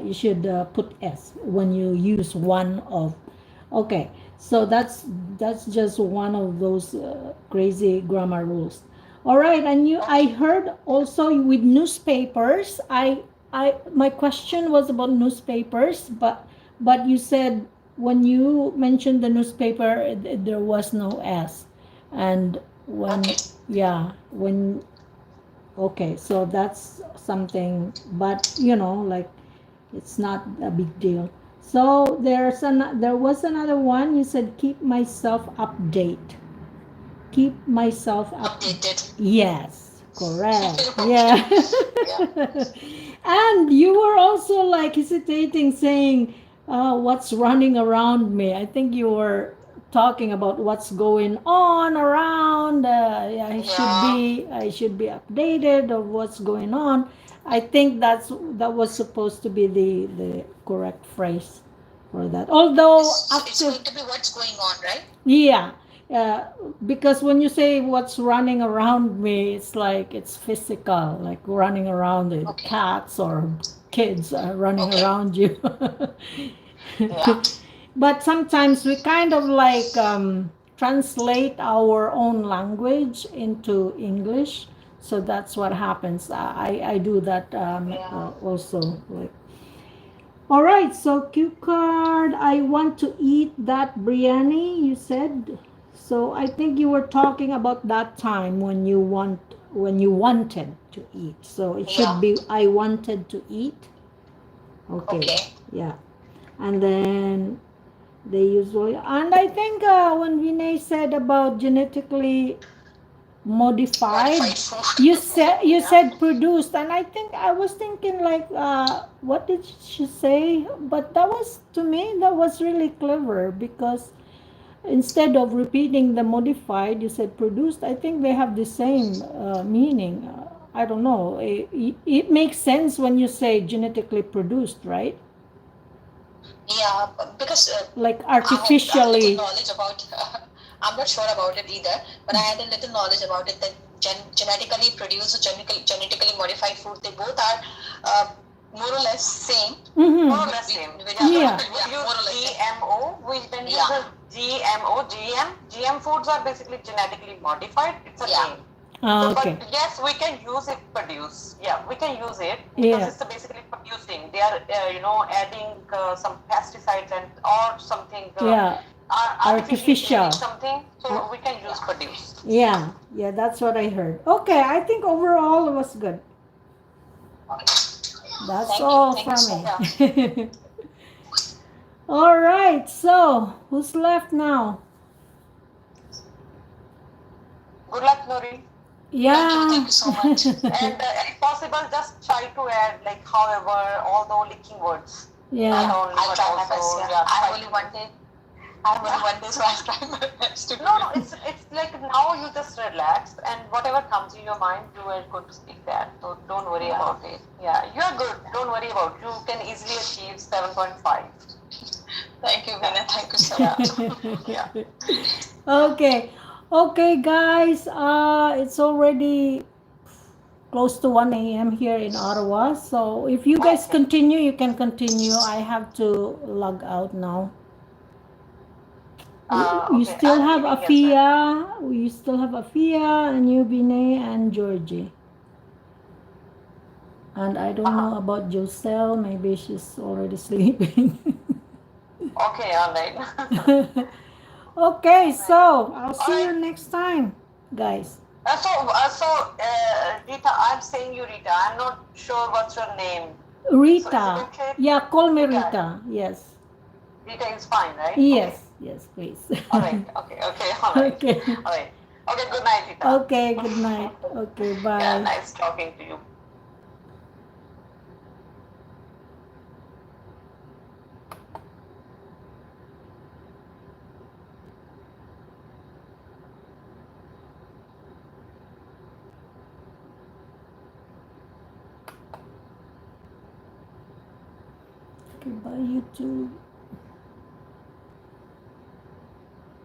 You should put S when you use one of. Okay, so that's just one of those crazy grammar rules. All right, and I Okay. heard also with newspapers. I my question was about newspapers, but you said when you mentioned the newspaper, there was no S, and when Okay. yeah when okay, so that's something, but you know, like it's not a big deal. So there was another one. You said keep myself update. Keep myself up. Updated. Yes, correct. Okay. Yeah. Yeah. And you were also like hesitating, saying, what's running around me? I think you were talking about what's going on around. Yeah. I should be updated of what's going on. I think that was supposed to be the correct phrase for that. Although It's after going to be what's going on, right? yeah, uh, because when you say what's running around me, it's like it's physical, like running around the Okay. cats or kids are running Okay. around you. Yeah. But sometimes we kind of like translate our own language into English. So that's what happens. I do that Yeah. also. Like, all right, so cue card. I want to eat that biryani, you said. So I think you were talking about that time when you wanted to eat. So it should Yeah. be I wanted to eat. Okay. Okay. Yeah. And then they usually, and I think when Vinay said about genetically modified, Modified food. you Yeah. said produced, and I think I was thinking like what did she say, but that was, to me, that was really clever, because instead of repeating the modified, you said produced. I think they have the same meaning. I don't know, it makes sense when you say genetically produced, right? Yeah, because Like I had a little artificially. knowledge about. I'm not sure about it either, but I had a little knowledge about it that genetically produced or genetically modified food, they both are more or less same. More or Mm-hmm. less same. Yeah. We Yeah, use more or less same. GMO. We can use Yeah. the GMO, GM. GM foods are basically genetically modified. It's a Yeah. name. So, Okay. but yes, we can use it. Produce. Yeah, we can use it because Yeah. it's basically producing. They are, adding some pesticides and or something. Yeah. Artificially creating Artificial. something, so we can use produce. Yeah, yeah, that's what I heard. Okay, I think overall it was good. Okay. That's Thank you. all Thank you for so me. much. All right, so who's left now? Good luck, Noreen. Thank you. Yeah. Thank you so much. And if possible, just try to add like however, although linking words. Not Yeah. only, I'll but try my also, best. Yeah. yeah. I have try only to- one day. I have only one day, so I'll try my best to do No, it. it's like now you just relax and whatever comes in your mind, you are going to speak that. So don't worry Yeah. about it. Yeah, you are good. Don't worry about it. You can easily achieve 7.5. Thank you, Vinay. Thank you so Yeah. much. Yeah. Okay. Okay, guys. It's already close to 1 a.m. here in Ottawa. So if you guys Okay. continue, you can continue. I have to log out now. You Okay. still I'm have leaving as well. Afia. You still have Afia and you, Vinay, and Georgie. And I don't know about Josell. Maybe she's already sleeping. Okay, all right. Okay, so I'll All see you right. next time, guys. Rita, I'm saying you, Rita. I'm not sure what's your name. So is it Rita. okay? Yeah, call me Rita. Rita. Yes. Rita is fine, right? Yes. Yes, please. Okay. All right. Okay. Okay. All right. Okay. All right. Okay, good night, Rita. Okay, good night. Okay, bye. Yeah, nice talking to you. Okay, bye YouTube.